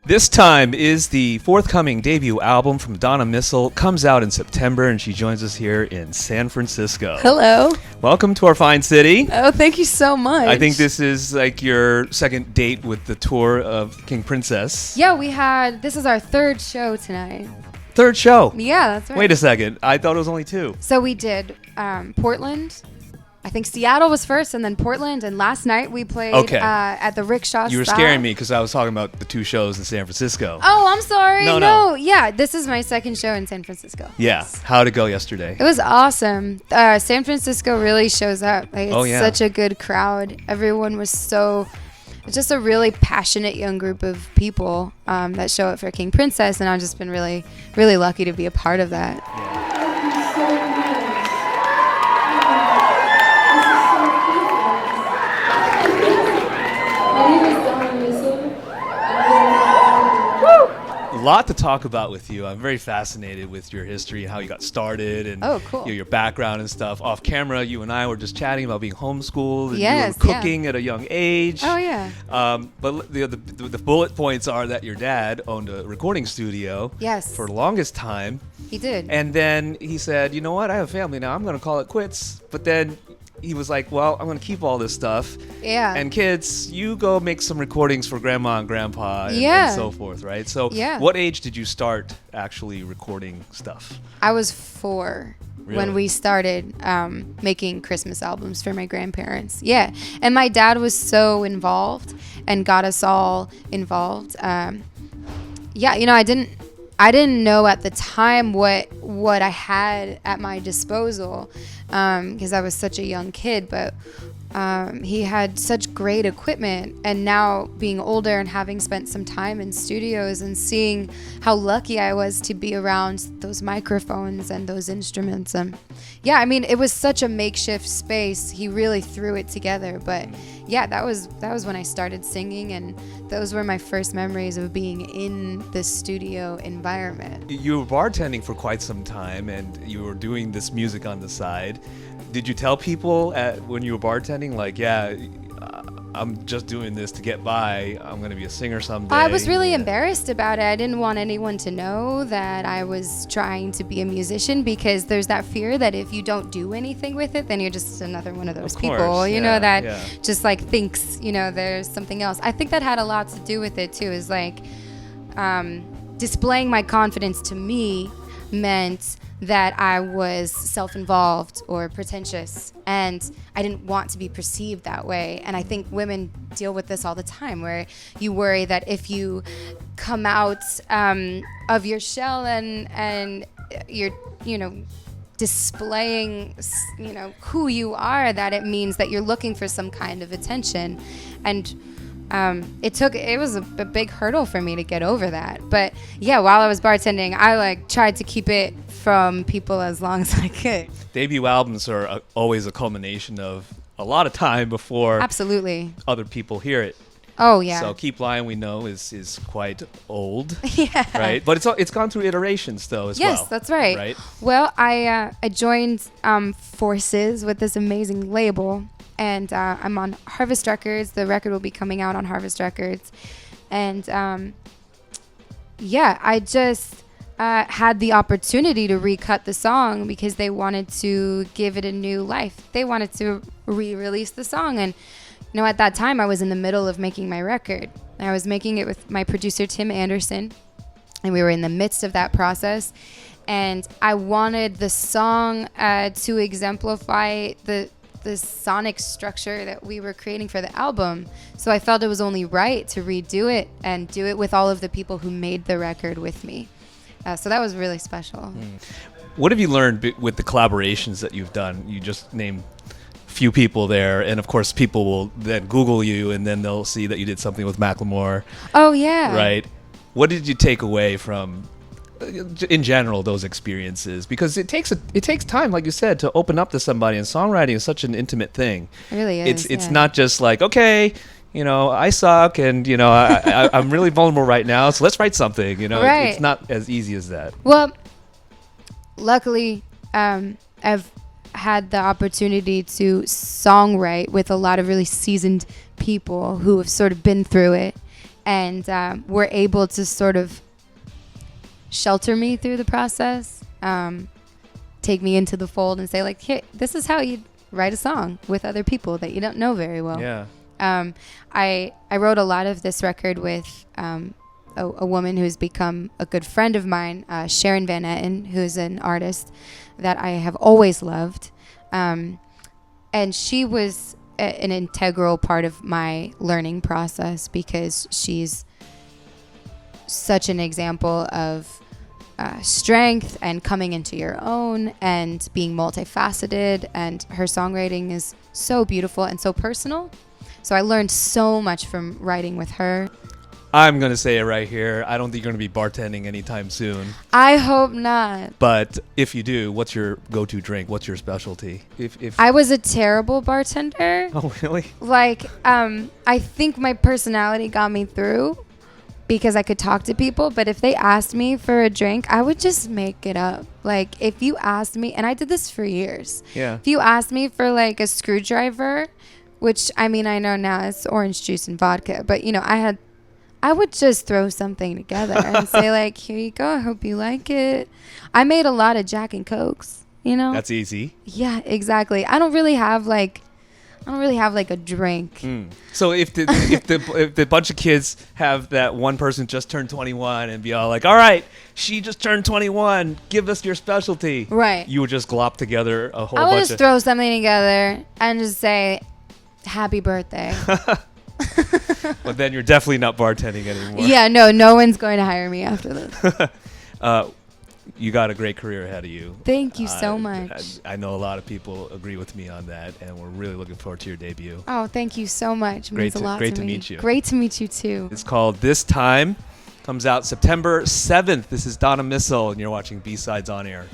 This Time is the forthcoming debut album from Donna Missal. Comes out in September, and she joins us here in San Francisco. Hello. Welcome to our fine city. Oh, thank you so much. I think this is like your second date with the tour of King Princess. Yeah, this is our third show tonight. Third show? Yeah, that's right. Wait a second. I thought it was only two. So we did Portland. I think Seattle was first, and then Portland. And last night we played at the Rickshaw You were Stop. scaring me because I was talking about the two shows in San Francisco. Oh, I'm sorry. No. Yeah, this is my second show in San Francisco. Yeah. How'd it go yesterday? It was awesome. San Francisco really shows up. Like, it's such a good crowd. Everyone was it's just a really passionate young group of people that show up for King Princess, and I've just been really, really lucky to be a part of that. Yeah. My name is Donna Missal. A lot to talk about with you. I'm very fascinated with your history and how you got started and cool. your background and stuff. Off camera, you and I were just chatting about being homeschooled and Yes, you were cooking at a young age. Oh, yeah. But the bullet points are that your dad owned a recording studio. Yes. For the longest time. He did. And then he said, you know what? I have a family now. I'm going to call it quits. But then he was like, well, I'm going to keep all this stuff. Yeah. And kids, you go make some recordings for grandma and grandpa and so forth, right? So what age did you start actually recording stuff? I was 4 when we started making Christmas albums for my grandparents. Yeah. And my dad was so involved and got us all involved. I didn't know at the time what I had at my disposal because I was such a young kid, but he had such great equipment, and now being older and having spent some time in studios and seeing how lucky I was to be around those microphones and those instruments. It was such a makeshift space. He really threw it together, but yeah, that was when I started singing, and those were my first memories of being in the studio environment. You were bartending for quite some time, and you were doing this music on the side. Did you tell people when you were bartending, like, I'm just doing this to get by, I'm going to be a singer someday? I was really embarrassed about it. I didn't want anyone to know that I was trying to be a musician, because there's that fear that if you don't do anything with it, then you're just another one of those people, just like thinks, there's something else. I think that had a lot to do with it too, is like displaying my confidence to me meant that I was self-involved or pretentious, and I didn't want to be perceived that way. And I think women deal with this all the time, where you worry that if you come out of your shell and you're displaying who you are, that it means that you're looking for some kind of attention. And it was a big hurdle for me to get over that. But yeah, while I was bartending, I tried to keep it from people as long as I could. Debut albums are always a culmination of a lot of time before absolutely other people hear it. Oh yeah. So Keep Lying, we know, is quite old. Yeah. Right. But it's gone through iterations though as well. Yes, that's right. Right. Well, I joined forces with this amazing label, and I'm on Harvest Records. The record will be coming out on Harvest Records, and I just had the opportunity to recut the song because they wanted to give it a new life. They wanted to re-release the song, and at that time I was in the middle of making my record. I was making it with my producer Tim Anderson, and we were in the midst of that process. And I wanted the song to exemplify the sonic structure that we were creating for the album. So I felt it was only right to redo it and do it with all of the people who made the record with me. So that was really special. What have you learned with the collaborations that you've done? You just named a few people there, and of course people will then Google you, and then they'll see that you did something with Macklemore. Oh yeah. Right. What did you take away from, in general, those experiences? Because it takes time, like you said, to open up to somebody, and songwriting is such an intimate thing. It really is. It's not just like, okay, I suck, and I'm really vulnerable right now, so let's write something. Right. It's not as easy as that. Well, luckily, I've had the opportunity to songwrite with a lot of really seasoned people who have sort of been through it, and were able to sort of shelter me through the process, take me into the fold and say, like, here, this is how you write a song with other people that you don't know very well. Yeah. I wrote a lot of this record with a woman who's become a good friend of mine, Sharon Van Etten, who's an artist that I have always loved. And she was an integral part of my learning process because she's such an example of strength and coming into your own and being multifaceted. And her songwriting is so beautiful and so personal. So I learned so much from writing with her. I'm going to say it right here. I don't think you're going to be bartending anytime soon. I hope not. But if you do, what's your go-to drink? What's your specialty? If I was a terrible bartender. Oh, really? Like, I think my personality got me through because I could talk to people. But if they asked me for a drink, I would just make it up. Like, if you asked me, and I did this for years. Yeah. If you asked me for, like, a screwdriver, which, I mean, I know now it's orange juice and vodka. But, you know, I would just throw something together and say, like, here you go. I hope you like it. I made a lot of Jack and Cokes, you know? That's easy. Yeah, exactly. I don't really have like a drink. So if the bunch of kids have that one person just turned 21 and be all like, all right, she just turned 21, give us your specialty. Right. You would just glop together a whole I would bunch just of... throw something together and just say, happy birthday. But then you're definitely not bartending anymore. Yeah, no one's going to hire me after this. You got a great career ahead of you. Thank you so much. I know a lot of people agree with me on that, and we're really looking forward to your debut. Oh, thank you so much. It means a lot Great to to me. meet you. Great to meet you too. It's called This Time. Comes out September 7th. This is Donna Missal, and you're watching B-Sides on Air.